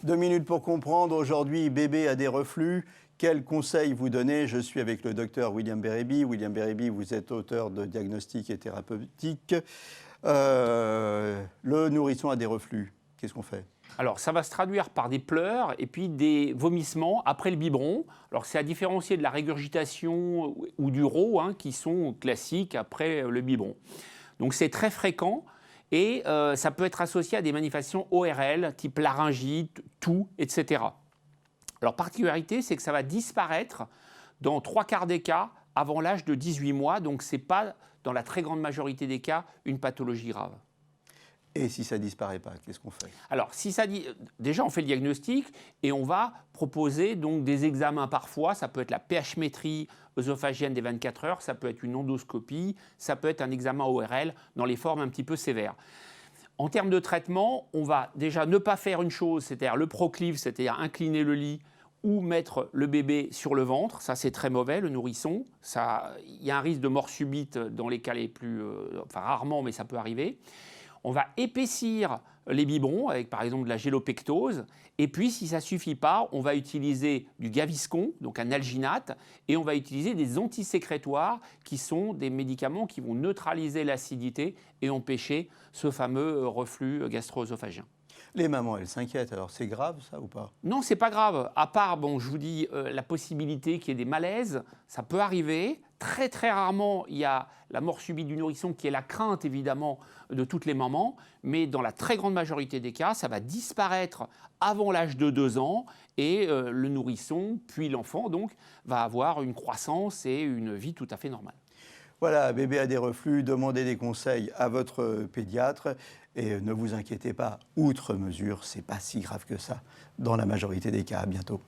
2 minutes pour comprendre. Aujourd'hui, bébé a des reflux. Quels conseils vous donnez? Je suis avec le docteur William Bérébi. William Bérébi, vous êtes auteur de Diagnostic et thérapeutique. Le nourrisson a des reflux. Qu'est-ce qu'on fait? Alors, ça va se traduire par des pleurs et puis des vomissements après le biberon. Alors, c'est à différencier de la régurgitation ou du RO, qui sont classiques après le biberon. Donc, c'est très fréquent et ça peut être associé à des manifestations ORL, type laryngite, toux, etc. Alors, particularité, c'est que ça va disparaître dans 3/4 des cas avant l'âge de 18 mois. Donc, ce n'est pas, dans la très grande majorité des cas, une pathologie grave. Et si ça ne disparaît pas, qu'est-ce qu'on fait? Alors, si ça dit, déjà, on fait le diagnostic et on va proposer donc des examens parfois. Ça peut être la pH-métrie œsophagienne des 24 heures, ça peut être une endoscopie, ça peut être un examen ORL dans les formes un petit peu sévères. En termes de traitement, on va déjà ne pas faire une chose, c'est-à-dire le proclive, c'est-à-dire incliner le lit ou mettre le bébé sur le ventre. Ça, c'est très mauvais, le nourrisson. Il y a un risque de mort subite dans les cas les plus... enfin, rarement, mais ça peut arriver. On va épaissir les biberons avec par exemple de la gélopectose. Et puis si ça ne suffit pas, on va utiliser du Gaviscon, donc un alginate, et on va utiliser des antisécrétoires qui sont des médicaments qui vont neutraliser l'acidité et empêcher ce fameux reflux gastro-œsophagien. Les mamans, elles s'inquiètent. Alors c'est grave ça ou pas? Non, c'est pas grave. À part, bon, je vous dis, la possibilité qu'il y ait des malaises, ça peut arriver. Très, très rarement, il y a la mort subite du nourrisson qui est la crainte, évidemment, de toutes les mamans. Mais dans la très grande majorité des cas, ça va disparaître avant l'âge de 2 ans. Et le nourrisson, puis l'enfant, donc, va avoir une croissance et une vie tout à fait normale. Voilà, bébé a des reflux, demandez des conseils à votre pédiatre et ne vous inquiétez pas, outre mesure, c'est pas si grave que ça dans la majorité des cas. À bientôt.